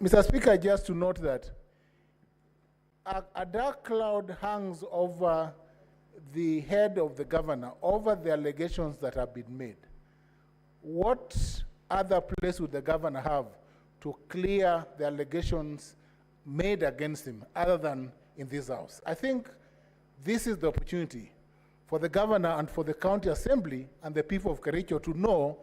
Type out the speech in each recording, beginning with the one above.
Mr. Speaker, just to note that a dark cloud hangs over the head of the governor, over the allegations that have been made. What other place would the governor have to clear the allegations made against him other than in this house? I think this is the opportunity for the governor and for the county assembly and the people of Kericho to know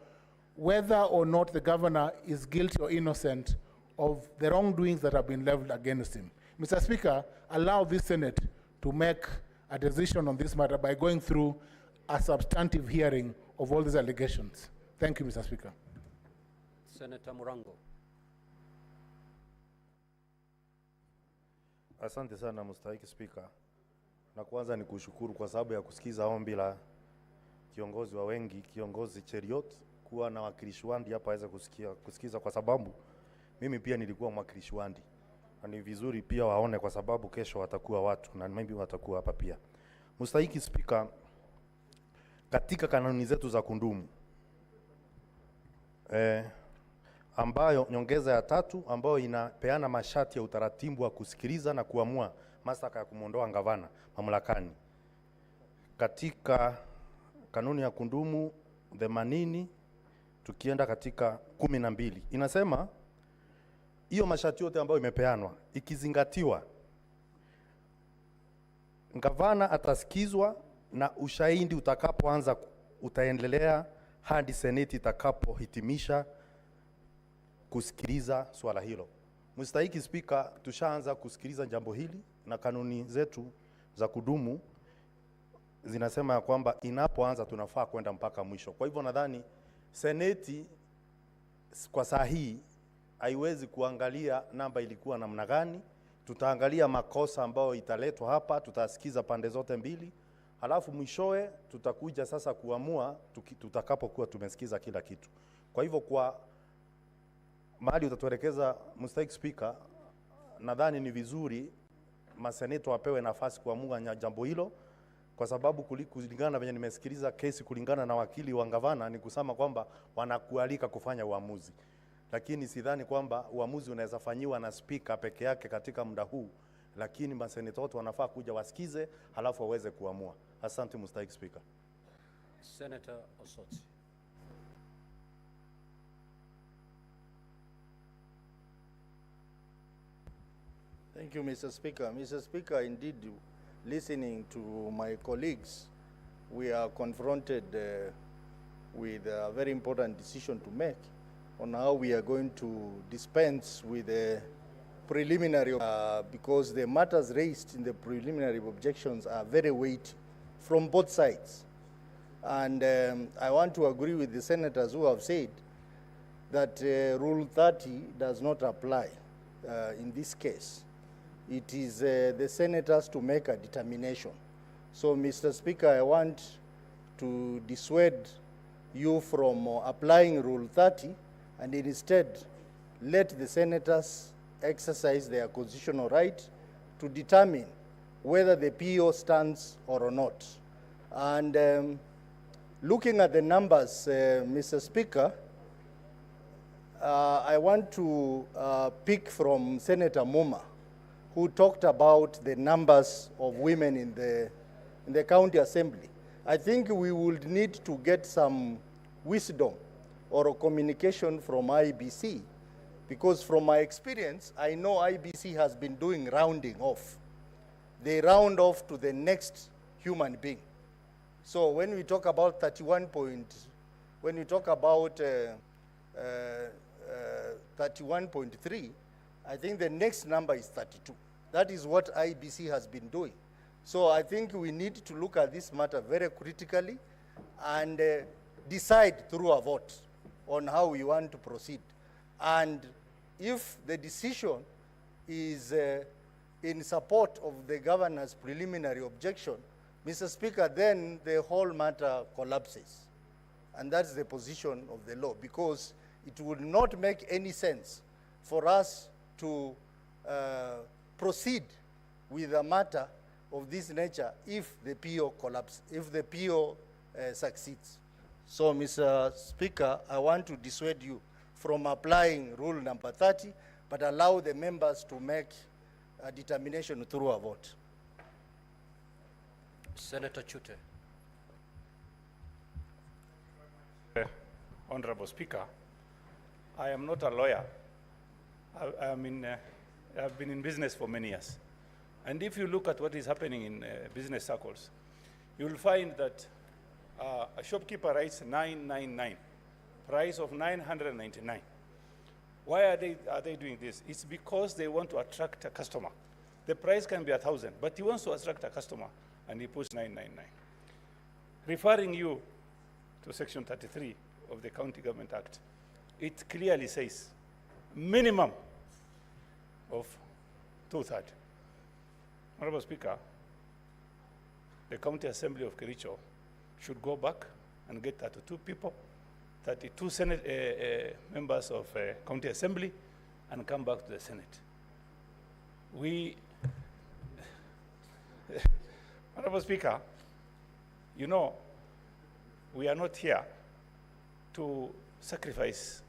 whether or not the governor is guilty or innocent of the wrongdoings that have been leveled against him. Mr. Speaker, allow this Senate to make a decision on this matter by going through a substantive hearing of all these allegations. Thank you, Mr. Speaker. Senator Murango. Asante sana mstahiki Speaker. Na kwanza ni kushukuru kwa sababu ya kusikiza ombi la kiongozi wa wengi, kiongozi Cheriot, kuwa na wakilishi wandi hapa aweze kusikiza kwa sababu mimi pia nilikuwa mwakilishi wandi. Na ni vizuri pia waone kwa sababu kesho watakuwa watu na maybe watakuwa hapa pia. Mstahiki Speaker, katika kanuni zetu za kundumu ambayo nyongeza ya 3 ambayo inapeana masharti ya utaratibu wa kusikiliza na kuamua mashtaka ya kumondoa gavana mamlakani. Katika kanuni ya kundumu 80 tukienda katika 12 inasema hiyo masharti yote ambayo imepeanwa ikizingatiwa, gavana atasikizwa na ushahidi utakapoanza utaendelea hadi seneti itakapohitimisha kusikiliza swala hilo. Mstahiki Speaker, tushaanza kusikiliza jambo hili na kanuni zetu za kudumu zinasema ya kwamba inapoanza tunafaa kwenda mpaka mwisho. Kwa hivyo nadhani seneti kwa saa hii haiwezi kuangalia namba ilikuwa namna gani. Tutaangalia makosa ambayo italetwa hapa, tutasikiza pande zote mbili. Halafu mwishowe tutakuja sasa kuamua tutakapokuwa tumesikiza kila kitu. Kwa hivyo kwa mahali utatuelekeza Mstahiki Speaker, nadhani ni vizuri maseneto wapewe nafasi kuamua jambo hilo, kwa sababu kulingana na venye nimesikiliza kesi kulingana na wakili wa gavana ni kusema kwamba wanakualika kufanya uamuzi. Lakini sidhani kwamba uamuzi unaweza fanywa na speaker peke yake katika muda huu, lakini maseneto wote wanafaa kuja wasikize halafu waweze kuamua. Asante Mstahiki Speaker. Senator Osotsi. Thank you, Mr. Speaker. Mr. Speaker, indeed, listening to my colleagues, we are confronted with a very important decision to make on how we are going to dispense with the preliminary, because the matters raised in the preliminary objections are very weighty from both sides. And I want to agree with the senators who have said that Rule 30 does not apply in this case. It is the senators to make a determination. So, Mr. Speaker, I want to dissuade you from applying Rule 30 and instead let the senators exercise their constitutional right to determine whether the PO stands or not. And looking at the numbers, Mr. Speaker, I want to pick from Senator Muma, who talked about the numbers of women in the county assembly. I think we would need to get some wisdom or a communication from IBC, because from my experience, I know IBC has been doing rounding off. They round off to the next human being. So when we talk about 31.3, I think the next number is 32. That is what IBC has been doing. So I think we need to look at this matter very critically and decide through a vote on how we want to proceed. And if the decision is in support of the governor's preliminary objection, Mr. Speaker, then the whole matter collapses. And that's the position of the law, because it would not make any sense for us to proceed with a matter of this nature if the PO collapses, if the PO succeeds. So, Mr. Speaker, I want to dissuade you from applying rule number 30 but allow the members to make a determination through a vote. Senator Chute. Honorable Speaker, I am not a lawyer. I've been in business for many years. And if you look at what is happening in business circles, you will find that a shopkeeper writes 999, price of 999. Why are they doing this? It's because they want to attract a customer. The price can be 1,000, but he wants to attract a customer, and he puts 999. Referring you to Section 33 of the County Government Act, it clearly says minimum of 2/3. Honorable Speaker, the County Assembly of Kericho should go back and get 32 people, 32 Senate members of County Assembly, and come back to the Senate. Honorable Speaker, you know, we are not here to sacrifice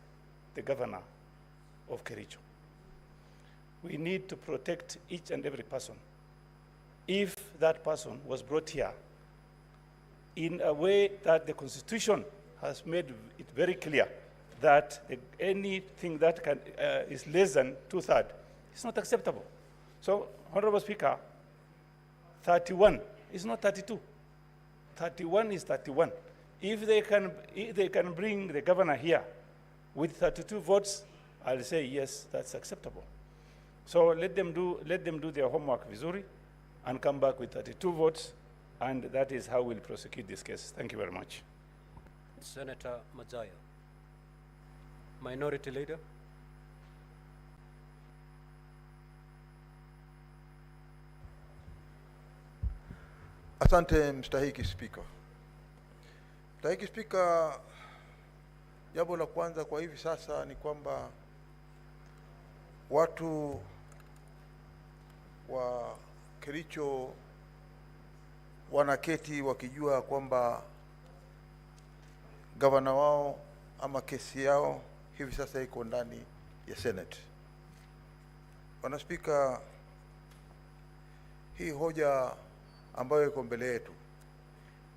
the governor of Kericho. We need to protect each and every person. If that person was brought here in a way that the Constitution has made it very clear that anything that is less than 2/3 is not acceptable. So, Honorable Speaker, 31 is not 32. 31 is 31. If they can bring the governor here with 32 votes, I'll say yes, that's acceptable. So let them do their homework vizuri and come back with 32 votes, and that is how we'll prosecute this case. Thank you very much. Senator Mutai. Minority Leader. Asante mstahiki Spika. Mstahiki Spika, jambo la kwanza kwa hivi sasa ni kwamba watu wa Kericho wanaketi wakijua kwamba gavana wao ama kesi yao hivi sasa iko ndani ya Senate. Bwana Spika, hii hoja ambayo iko mbele yetu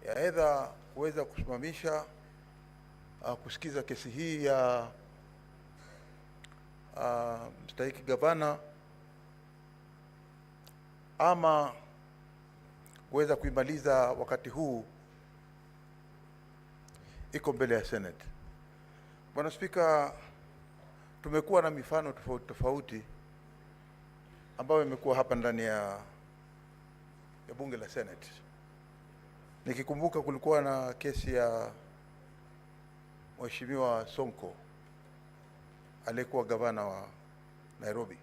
ya aidha kuweza kusimamisha kusikiza kesi hii ya mstahiki gavana ama kuweza kuimaliza wakati huu iko mbele ya Senate. Bwana Spika, tumekuwa na mifano tofauti tofauti ambayo imekuwa hapa ndani ya bunge la Senate. Nikikumbuka kulikuwa na kesi ya Mheshimiwa Sonko aliyekuwa gavana wa Nairobi.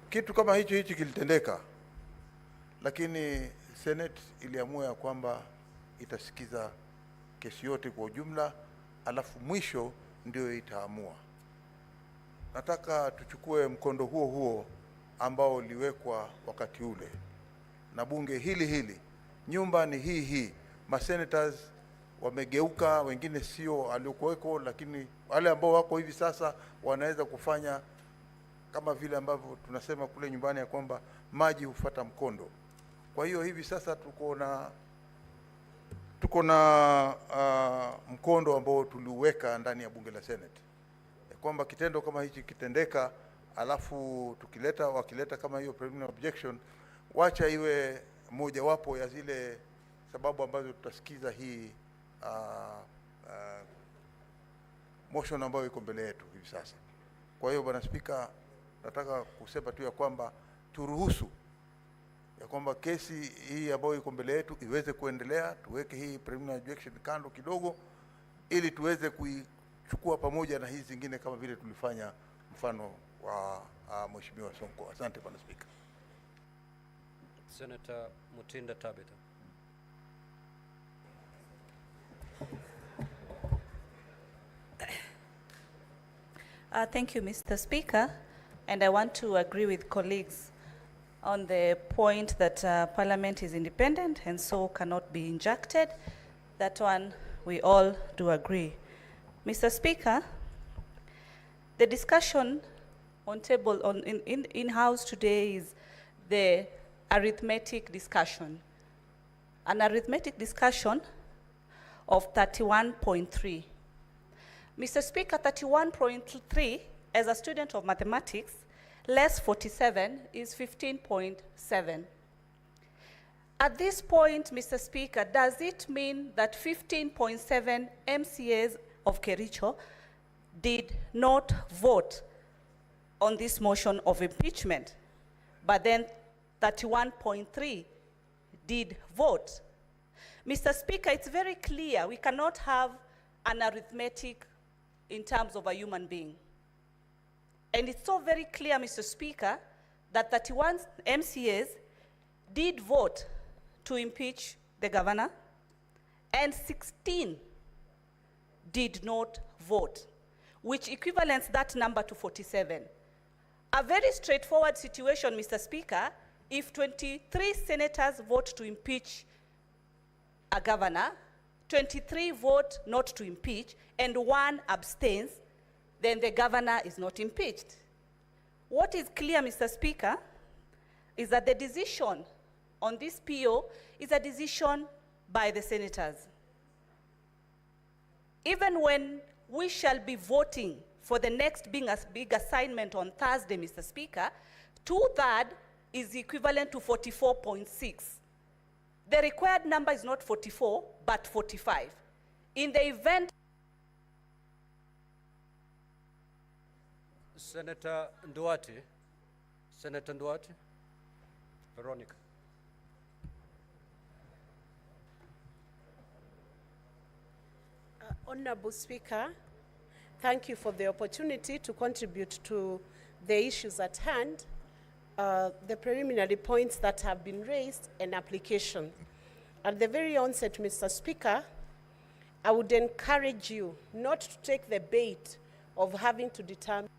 Kitu kama hichi kilitendeka, lakini Senate iliamua ya kwamba itasikiza kesi yote kwa ujumla, alafu mwisho ndio itaamua. Nataka tuchukue mkondo huo ambao uliwekwa wakati ule na bunge hili. Nyumba ni hii. Masenators wamegeuka, wengine sio aliokuweko, lakini wale ambao wako hivi sasa wanaweza kufanya kama vile ambavyo tunasema kule nyumbani ya kwamba maji hufuata mkondo. Kwa hiyo hivi sasa tuko na mkondo ambao tuliuweka ndani ya bunge la Senate, kwamba kitendo kama hichi kitendeka, alafu wakileta kama hiyo preliminary objection, wacha iwe mojawapo ya zile sababu ambazo tutasikiza hii motion ambayo iko mbele yetu hivi sasa. Kwa hiyo Bwana Spika, nataka kusema tu ya kwamba turuhusu ya kwamba kesi hii ambayo iko mbele yetu iweze kuendelea, tuweke hii preliminary objection kando kidogo, ili tuweze kuichukua pamoja na hizi zingine kama vile tulifanya mfano wa Mheshimiwa Sonko. Asante Bwana Spika. Senator Mutinda Tabitha. Thank you, Mr. Speaker, and I want to agree with colleagues on the point that Parliament is independent and so cannot be injected. That one we all do agree. Mr. Speaker, The discussion on table in-house today is the arithmetic discussion. An arithmetic discussion of 31.3. Mr. Speaker, 31.3, as a student of mathematics, less 47 is 15.7. At this point, Mr. Speaker, does it mean that 15.7 MCAs of Kericho did not vote on this motion of impeachment, but then 31.3 did vote? Mr. Speaker, it's very clear we cannot have an arithmetic in terms of a human being. And it's so very clear, Mr. Speaker, that 31 MCAs did vote to impeach the governor, and 16 did not vote, which equivalents that number to 47. A very straightforward situation, Mr. Speaker. If 23 senators vote to impeach a governor, 23 vote not to impeach, and 1 abstains, then the governor is not impeached. What is clear, Mr. Speaker, is that the decision on this PO is a decision by the senators. Even when we shall be voting for the next big assignment on Thursday, Mr. Speaker, 2/3 is equivalent to 44.6. The required number is not 44, but 45. In the event... Senator Nduati. Senator Nduati. Veronica. Honorable Speaker, thank you for the opportunity to contribute to the issues at hand, the preliminary points that have been raised, and application. At the very onset, Mr. Speaker, I would encourage you not to take the bait of having to determine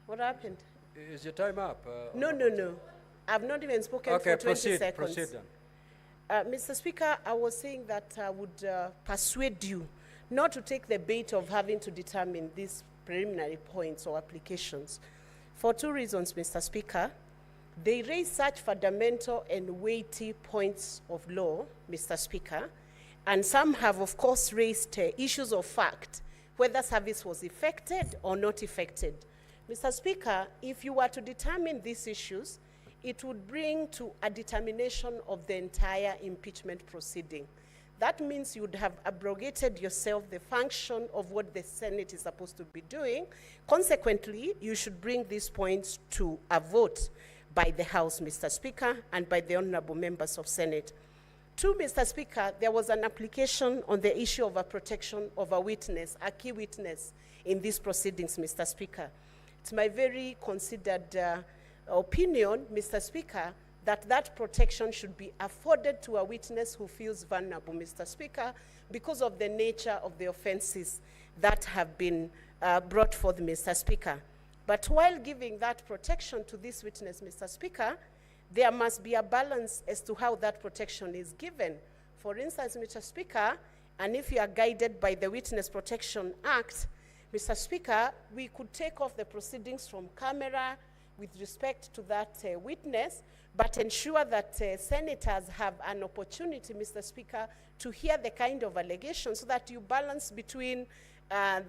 what happened. Is your time up? No. I've not even spoken okay, for 20 seconds. Proceed then. Mr. Speaker, I was saying that I would persuade you not to take the bait of having to determine these preliminary points or applications for 2 reasons, Mr. Speaker. They raise such fundamental and weighty points of law, Mr. Speaker, and some have, of course, raised issues of fact, whether service was effected or not effected. Mr. Speaker, if you were to determine these issues, it would bring to a determination of the entire impeachment proceeding. That means you would have abrogated yourself the function of what the Senate is supposed to be doing. Consequently, you should bring these points to a vote by the House, Mr. Speaker, and by the honorable members of Senate. 2, Mr. Speaker, there was an application on the issue of a protection of a witness, a key witness in these proceedings, Mr. Speaker. It's my very considered opinion, Mr. Speaker, that that protection should be afforded to a witness who feels vulnerable, Mr. Speaker, because of the nature of the offenses that have been brought forth, Mr. Speaker. But while giving that protection to this witness, Mr. Speaker, there must be a balance as to how that protection is given. For instance, Mr. Speaker, and if you are guided by the Witness Protection Act, Mr. Speaker, we could take off the proceedings from camera with respect to that witness, but ensure that senators have an opportunity, Mr. Speaker, to hear the kind of allegations so that you balance between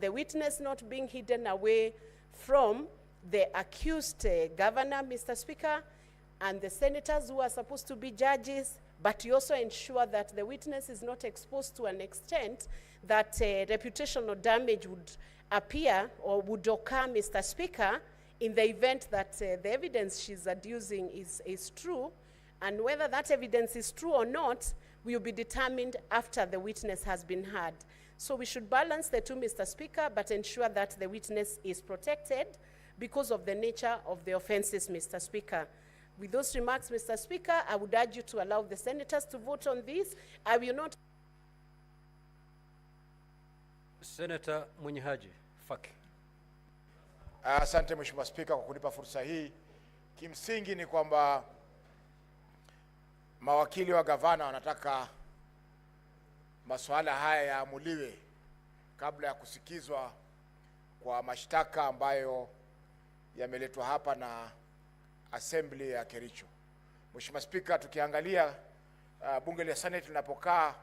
the witness not being hidden away from the accused governor, Mr. Speaker, and the senators who are supposed to be judges, but you also ensure that the witness is not exposed to an extent that reputational damage would appear or would occur, Mr. Speaker, in the event that the evidence she's adducing is true, and whether that evidence is true or not will be determined after the witness has been heard. So we should balance the 2, Mr. Speaker, but ensure that the witness is protected because of the nature of the offenses, Mr. Speaker. With those remarks, Mr. Speaker, I would urge you to allow the senators to vote on this. I will not... Senator Munyihaji Faki. Asante Mheshimiwa Spika kwa kunipa fursa hii. Kimsingi ni kwamba mawakili wa gavana wanataka masuala haya yaamuliwe kabla ya kusikizwa kwa mashtaka ambayo yameletwa hapa na Assembly ya Kericho. Mheshimiwa Spika, tukiangalia bunge la Senate linapokaa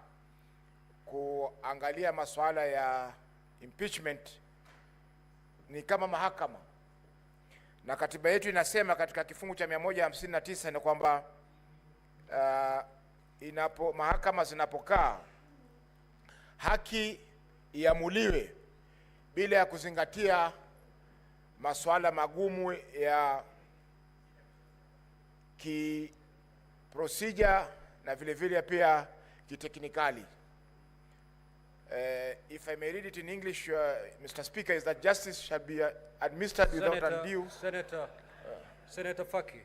kuangalia masuala ya impeachment ni kama mahakama, na katiba yetu inasema katika kifungu cha 159 ni kwamba mahakama zinapokaa haki iamuliwe bila ya kuzingatia masuala magumu ya procedure na vile vile pia kiteknikali. If I may read it in English, Mr. Speaker, is that justice shall be administered without undue. Senator Faki,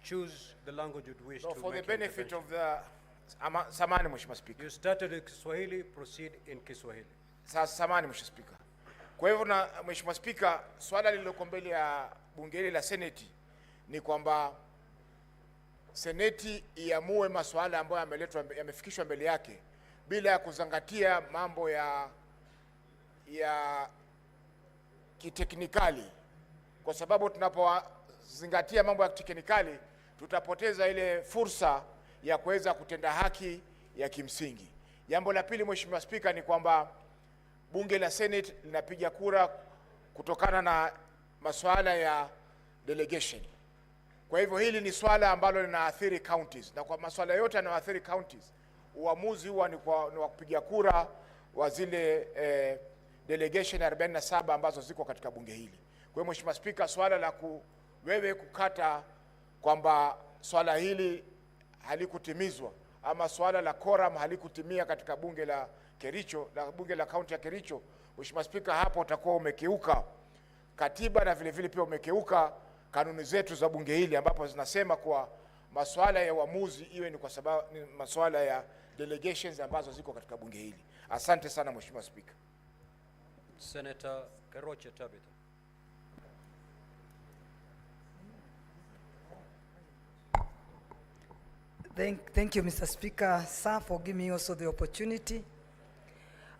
choose the language you'd wish to for the make benefit of the samani, Mheshimiwa Speaker. You started in Kiswahili, proceed in Kiswahili. Sasa samani, Mheshimiwa Speaker. Kwa hivyo na Mheshimiwa Speaker, swala lililoko mbele ya bunge hili la Seneti ni kwamba Seneti iamue masuala ambayo yamefikishwa mbele yake bila ya kuzingatia mambo ya kiteknikali, kwa sababu tunapozingatia mambo ya kiteknikali tutapoteza ile fursa ya kuweza kutenda haki ya kimsingi. Jambo la pili, Mheshimiwa Speaker, ni kwamba bunge la Senate linapiga kura kutokana na masuala ya delegation. Kwa hivyo hili ni swala ambalo linaathiri counties, na kwa masuala yote yanayoathiri counties uamuzi huwa ni wa kupiga kura wa zile delegation 47 ambazo ziko katika bunge hili. Kwa hiyo Mheshimiwa Speaker, swala la wewe kukata kwamba swala hili halikutimizwa ama swala la quorum halikutimia katika bunge la Kericho, bunge la kaunti ya Kericho, Mheshimiwa Speaker, hapo utakuwa umekeuka katiba na vile vile pia umekeuka kanuni zetu za bunge hili, ambapo zinasema kwa masuala ya uamuzi iwe ni kwa sababu ni masuala ya delegations ambazo ziko katika bunge hili. Asante sana Mheshimiwa Speaker. Senator Keroche Tabitha. Thank you, Mr. Speaker, sir, for giving me also the opportunity.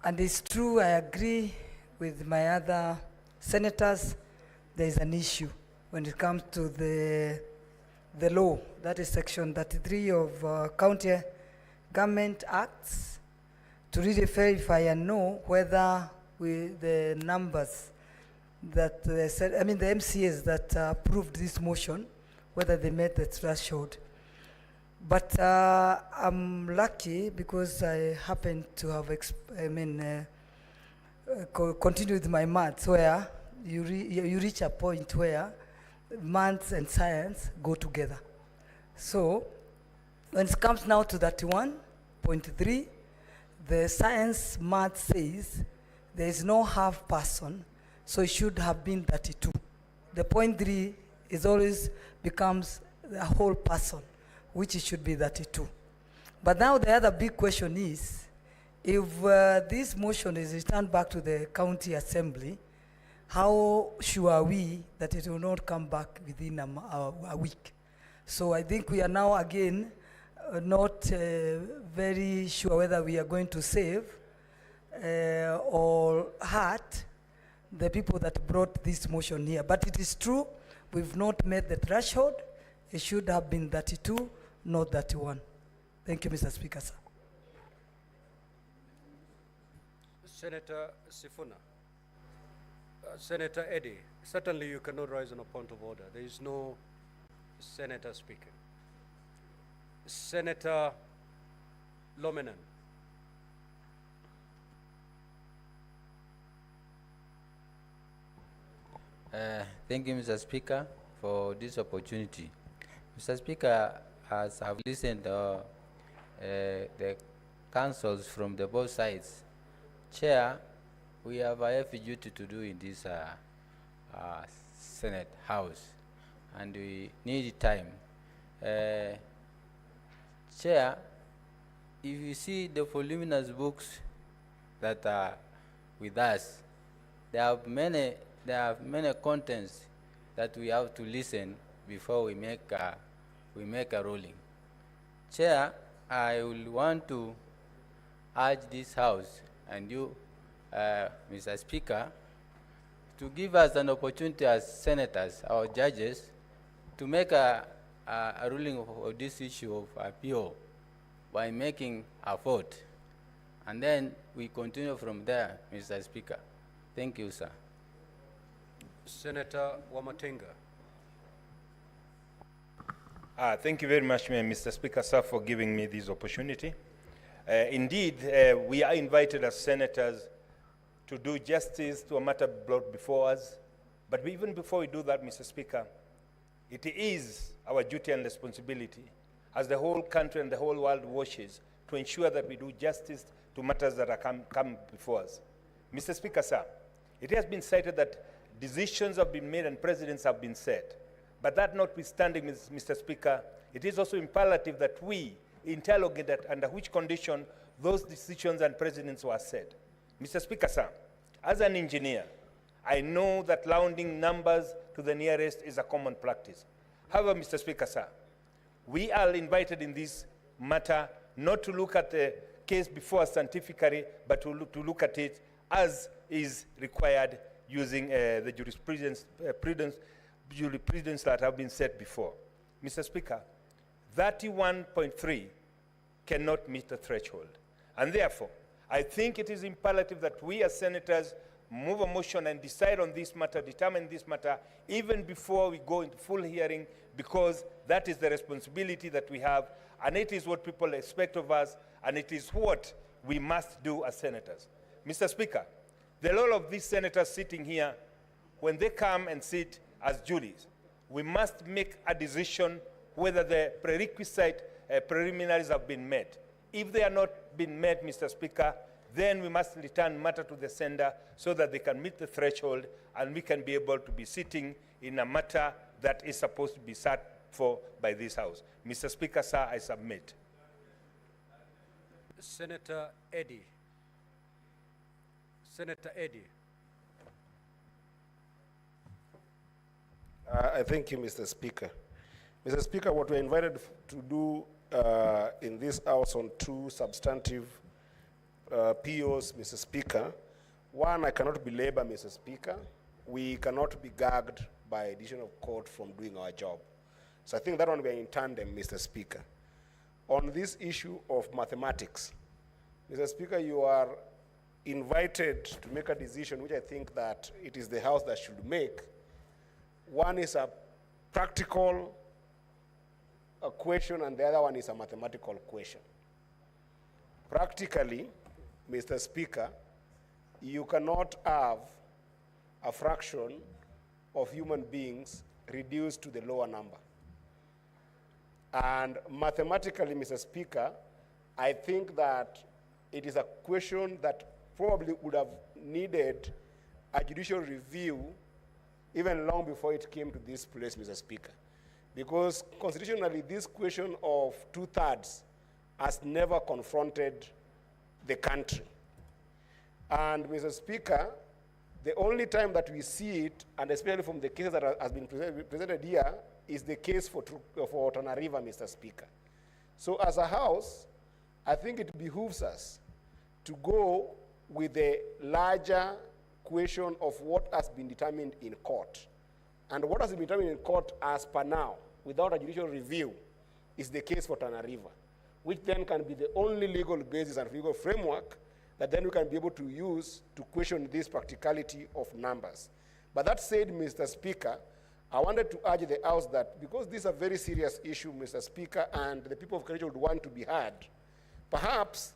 And it's true, I agree with my other senators, there is an issue when it comes to the law, that is section 33 of County Government Acts, to really verify and know whether the numbers that the MCAs that approved this motion, whether they met the threshold. But I'm lucky because I happen to have continued with my maths, where you reach a point where maths and science go together. So when it comes now to 31.3, the science math says there is no half person, so it should have been 32. The 0.3 is always becomes a whole person, which it should be 32. But now the other big question is, if this motion is returned back to the county assembly, how sure are we that it will not come back within a week? So I think we are now again not very sure whether we are going to save or hurt the people that brought this motion here. But it is true, we've not met the threshold. It should have been 32, not 31. Thank you, Mr. Speaker, sir. Senator Sifuna. Senator Eddy, certainly you cannot rise on a point of order. There is no senator speaking. Senator Lomenan. Thank you, Mr. Speaker, for this opportunity. Mr. Speaker, as I've listened to the councils from the both sides, Chair, we have a heavy duty to do in this Senate House, and we need time. Chair, if you see the voluminous books that are with us, there are many contents that we have to listen before we make a ruling. Chair, I will want to urge this House and you, Mr. Speaker, to give us an opportunity as senators or judges to make a ruling of this issue of appeal by making a vote. And then we continue from there, Mr. Speaker. Thank you, sir. Senator Wamatenga. Thank you very much, Mr. Speaker, sir, for giving me this opportunity. Indeed, we are invited as senators to do justice to a matter brought before us. But even before we do that, Mr. Speaker, it is our duty and responsibility as the whole country and the whole world watches to ensure that we do justice to matters that are come before us. Mr. Speaker, sir, it has been cited that decisions have been made and presidents have been set. But that notwithstanding, Mr. Speaker, it is also imperative that we interrogate that under which condition those decisions and presidents were set. Mr. Speaker, sir, as an engineer, I know that rounding numbers to the nearest is a common practice. However, Mr. Speaker, sir, we are invited in this matter not to look at the case before us scientifically, but to look at it as is required using the jurisprudence that have been set before. Mr. Speaker, 31.3 cannot meet the threshold. And therefore, I think it is imperative that we as senators move a motion and decide on this matter, determine this matter, even before we go into full hearing, because that is the responsibility that we have, and it is what people expect of us, and it is what we must do as senators. Mr. Speaker, the role of these senators sitting here, when they come and sit as juries, we must make a decision whether the prerequisite preliminaries have been met. If they are not been met, Mr. Speaker, then we must return matter to the sender so that they can meet the threshold and we can be able to be sitting in a matter that is supposed to be sat for by this House. Mr. Speaker, sir, I submit. Senator Eddy. Senator Eddy. I thank you, Mr. Speaker. Mr. Speaker, what we're invited to do in this House on two substantive POs, Mr. Speaker. One, I cannot belabor, Mr. Speaker. We cannot be gagged by decision of court from doing our job. So I think that one we are in tandem, Mr. Speaker. On this issue of mathematics, Mr. Speaker, you are invited to make a decision which I think that it is the House that should make. One is a practical question and the other one is a mathematical question. Practically, Mr. Speaker, you cannot have a fraction of human beings reduced to the lower number. And mathematically, Mr. Speaker, I think that it is a question that probably would have needed a judicial review even long before it came to this place, Mr. Speaker. Because constitutionally, this question of 2/3 has never confronted the country. And Mr. Speaker, the only time that we see it, and especially from the cases that has been presented here, is the case for Tana River, Mr. Speaker. So as a House, I think it behooves us to go with the larger question of what has been determined in court. And what has been determined in court as per now, without a judicial review, is the case for Tana River, which then can be the only legal basis and legal framework that then we can be able to use to question this practicality of numbers. But that said, Mr. Speaker, I wanted to urge the House that because this is a very serious issue, Mr. Speaker, and the people of Kericho would want to be heard, perhaps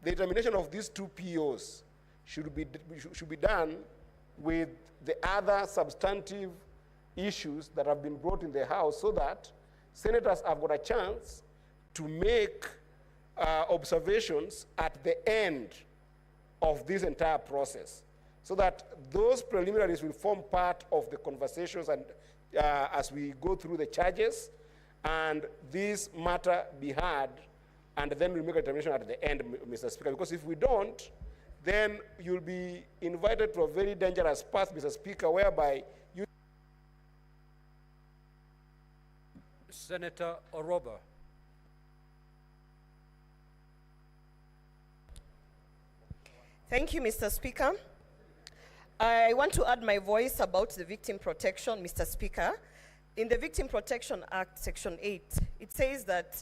the determination of these two POs should be done with the other substantive issues that have been brought in the House so that senators have got a chance to make observations at the end of this entire process so that those preliminaries will form part of the conversations and as we go through the charges and this matter be heard and then we'll make a determination at the end, Mr. Speaker, because if we don't, then you'll be invited to a very dangerous path, Mr. Speaker, whereby you... Senator Oroba. Thank you, Mr. Speaker. I want to add my voice about the victim protection, Mr. Speaker. In the Victim Protection Act, Section 8, it says that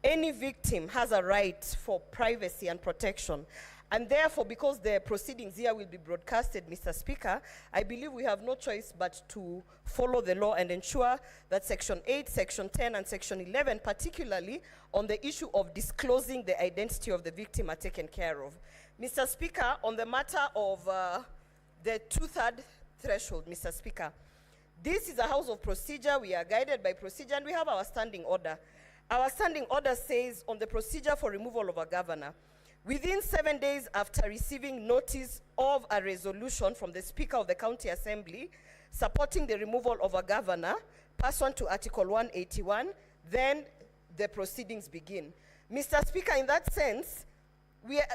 any victim has a right for privacy and protection. And therefore, because the proceedings here will be broadcasted, Mr. Speaker, I believe we have no choice but to follow the law and ensure that Section 8, Section 10, and Section 11, particularly on the issue of disclosing the identity of the victim, are taken care of. Mr. Speaker, on the matter of the two-third threshold, Mr. Speaker, this is a house of procedure. We are guided by procedure, and we have our standing order. Our standing order says on the procedure for removal of a governor, within 7 days after receiving notice of a resolution from the Speaker of the County Assembly supporting the removal of a governor, pursuant to Article 181, then the proceedings begin. Mr. Speaker, in that sense,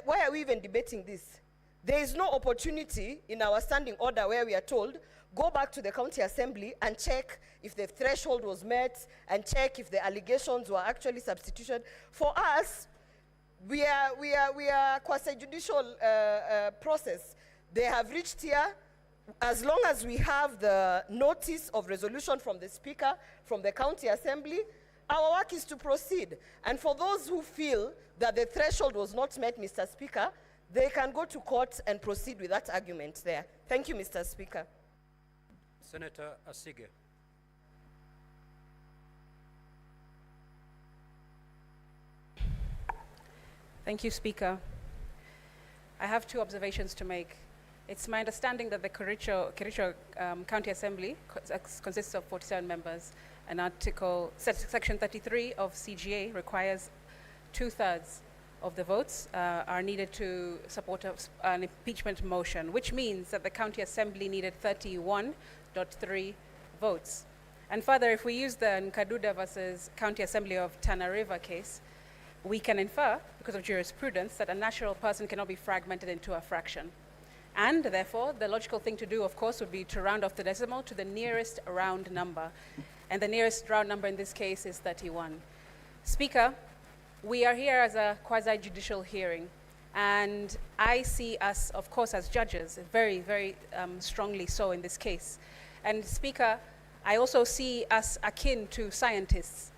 why are we even debating this? There is no opportunity in our standing order where we are told, go back to the County Assembly and check if the threshold was met and check if the allegations were actually substituted. For us, we are quasi-judicial process. They have reached here. As long as we have the notice of resolution from the Speaker, from the County Assembly, our work is to proceed. And for those who feel that the threshold was not met, Mr. Speaker, they can go to court and proceed with that argument there. Thank you, Mr. Speaker. Senator Asige. Thank you, Speaker. I have two observations to make. It's my understanding that the Kericho County Assembly consists of 47 members, and Section 33 of CGA requires 2/3 of the votes are needed to support an impeachment motion, which means that the County Assembly needed 31.3 votes. And further, if we use the Nkaduda versus County Assembly of Tana River case, we can infer, because of jurisprudence, that a natural person cannot be fragmented into a fraction. And therefore, the logical thing to do, of course, would be to round off the decimal to the nearest round number. And the nearest round number in this case is 31. Speaker, we are here as a quasi-judicial hearing. And I see us, of course, as judges, very, very strongly so in this case. And Speaker, I also see us akin to scientists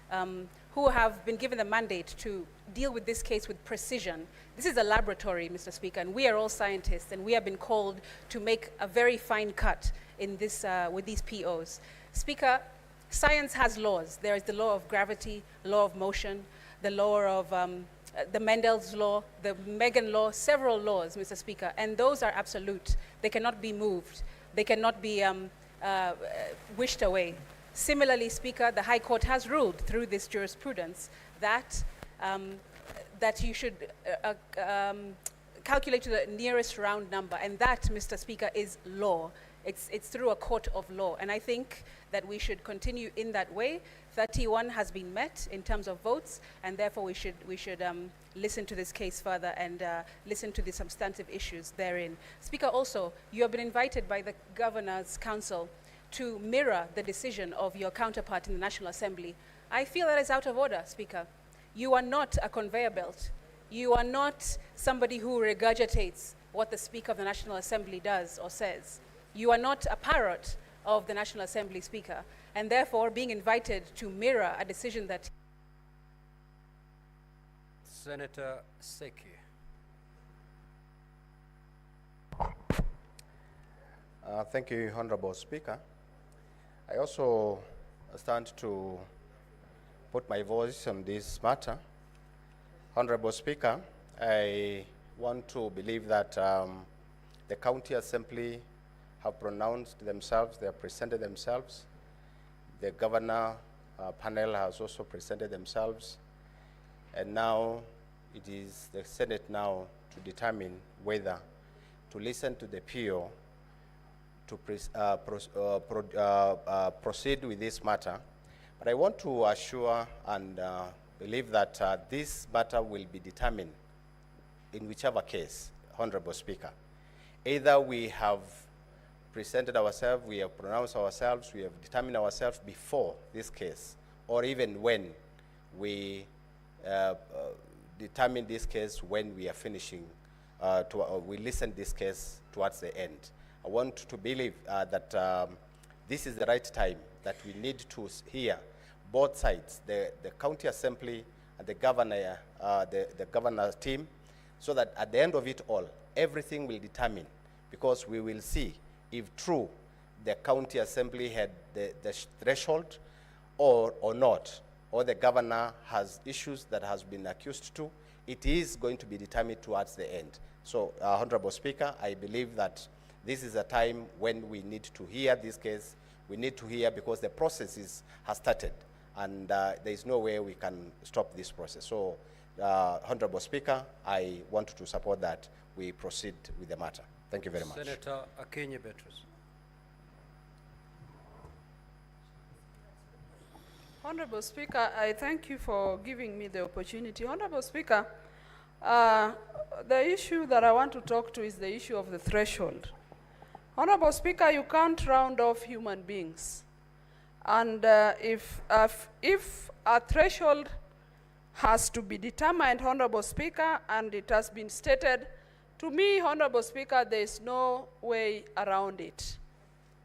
who have been given the mandate to deal with this case with precision. This is a laboratory, Mr. Speaker, and we are all scientists, and we have been called to make a very fine cut in this, with these POs. Speaker, science has laws. There is the law of gravity, law of motion, the law of the Mendel's law, the Megan law, several laws, Mr. Speaker, and those are absolute. They cannot be moved. They cannot be wished away. Similarly, Speaker, the High Court has ruled through this jurisprudence that that you should calculate to the nearest round number, and that, Mr. Speaker, is law. It's through a court of law, and I think that we should continue in that way. 31 has been met in terms of votes, and therefore we should listen to this case further and listen to the substantive issues therein. Speaker, also, you have been invited by the Governor's Council to mirror the decision of your counterpart in the National Assembly. I feel that is out of order, Speaker. You are not a conveyor belt. You are not somebody who regurgitates what the Speaker of the National Assembly does or says. You are not a parrot of the National Assembly, Speaker, and therefore being invited to mirror a decision that... Senator Seki. Thank you, Honorable Speaker. I also stand to put my voice on this matter. Honorable Speaker, I want to believe that the County Assembly have pronounced themselves, they have presented themselves. The Governor panel has also presented themselves. And now it is the Senate now to determine whether to listen to the PO to proceed with this matter. But I want to assure and believe that this matter will be determined in whichever case, Honorable Speaker. Either we have presented ourselves, we have pronounced ourselves, we have determined ourselves before this case, or even when we determine this case when we are finishing we listen this case towards the end. I want to believe that this is the right time, that we need to hear both sides, the county assembly and the governor, the governor's team, so that at the end of it all, everything will determine, because we will see if true the county assembly had the threshold or not, or the governor has issues that has been accused to. It is going to be determined towards the end. So, Honorable Speaker, I believe that this is a time when we need to hear this case. We need to hear, because the process has started, and there is no way we can stop this process. So, Honorable Speaker, I want to support that we proceed with the matter. Thank you very much. Senator Akinyi Beatrice. Honorable Speaker, I thank you for giving me the opportunity. Honorable Speaker, the issue that I want to talk to is the issue of the threshold. Honorable Speaker, you can't round off human beings. And if a threshold has to be determined, Honorable Speaker, and it has been stated, to me, Honorable Speaker, there is no way around it.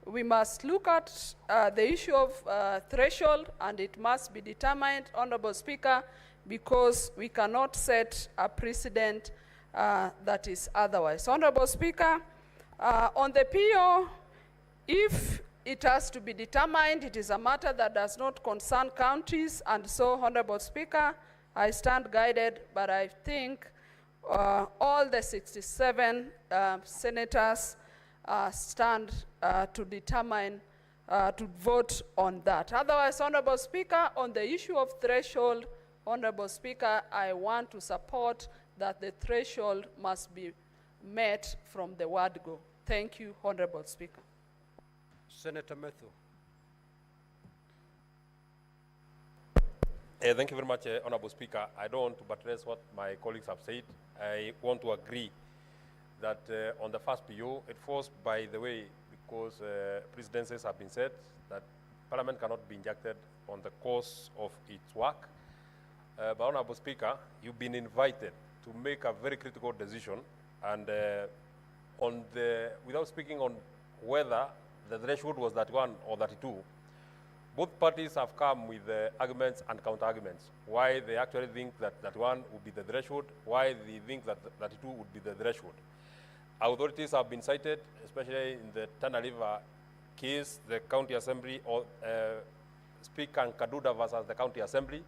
We must look at the issue of threshold, and it must be determined, Honorable Speaker, because we cannot set a precedent that is otherwise. Honorable Speaker, on the PO, if it has to be determined, it is a matter that does not concern counties, and so, Honorable Speaker, I stand guided, but I think all the 67 senators stand to determine, to vote on that. Otherwise, Honorable Speaker, on the issue of threshold, Honorable Speaker, I want to support that the threshold must be met from the word go. Thank you, Honorable Speaker. Senator Methu. Thank you very much, Honorable Speaker. I don't want to buttress what my colleagues have said. I want to agree that on the first PO, it falls by the way, because precedences have been said that Parliament cannot be injected on the course of its work. But Honorable Speaker, you've been invited to make a very critical decision, and without speaking on whether the threshold was 31 or 32, both parties have come with arguments and counter-arguments. Why they actually think that 31 would be the threshold, why they think that 32 would be the threshold. Authorities have been cited, especially in the Tana River case, the County Assembly, or Speaker Kaduda versus the County Assembly,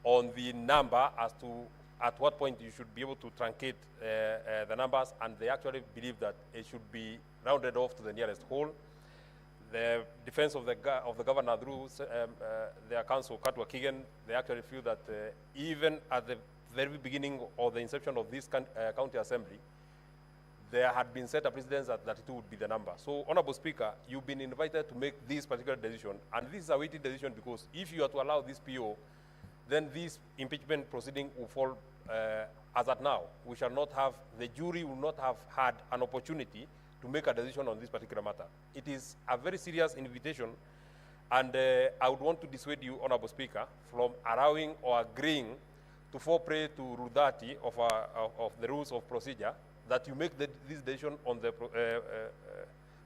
on the number as to at what point you should be able to truncate the numbers, and they actually believe that it should be rounded off to the nearest whole. The defense of the governor through their counsel, Katwa Kigen, they actually feel that even at the very beginning of the inception of this county assembly, there had been set a precedence that 32 would be the number. So, Honorable Speaker, you've been invited to make this particular decision, and this is a weighty decision, because if you are to allow this PO, then this impeachment proceeding will fall as at now. We shall not have, the jury will not have had an opportunity to make a decision on this particular matter. It is a very serious invitation, and I would want to dissuade you, Honorable Speaker, from allowing or agreeing to fall prey to Rule 30 of the rules of procedure, that you make this decision on the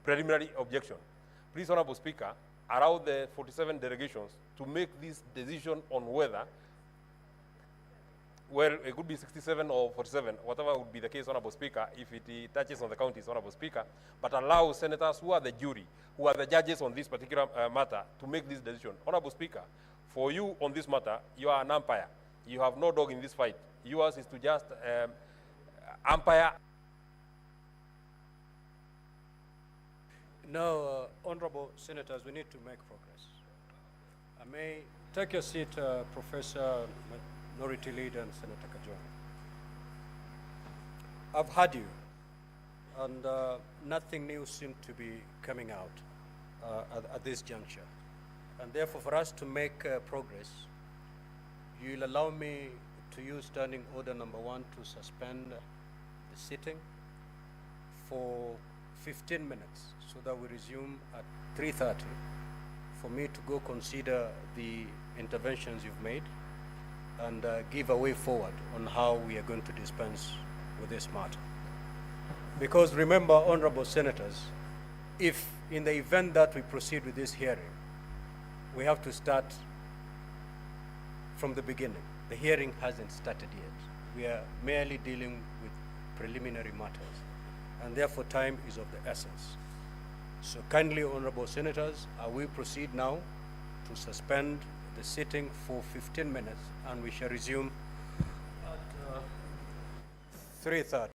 preliminary objection. Please, Honorable Speaker, allow the 47 delegations to make this decision on whether, well, it could be 67 or 47, whatever would be the case, Honorable Speaker, if it touches on the counties, Honorable Speaker, but allow senators who are the jury, who are the judges on this particular matter, to make this decision. Honorable Speaker, for you on this matter, you are an umpire. You have no dog in this fight. Yours is to just umpire. Now, honorable senators, we need to make progress. I may take your seat, Professor Minority Leader and Senator Kajwang. I've heard you, and nothing new seems to be coming out at this juncture. And therefore, for us to make progress, you'll allow me to use Standing Order number 1 to suspend the sitting for 15 minutes, so that we resume at 3:30 for me to go consider the interventions you've made and give a way forward on how we are going to dispense with this matter. Because remember, honorable senators, if in the event that we proceed with this hearing, we have to start from the beginning. The hearing hasn't started yet. We are merely dealing with preliminary matters, and therefore time is of the essence. So kindly, honorable senators, we proceed now to suspend the sitting for 15 minutes, and we shall resume at 3:30.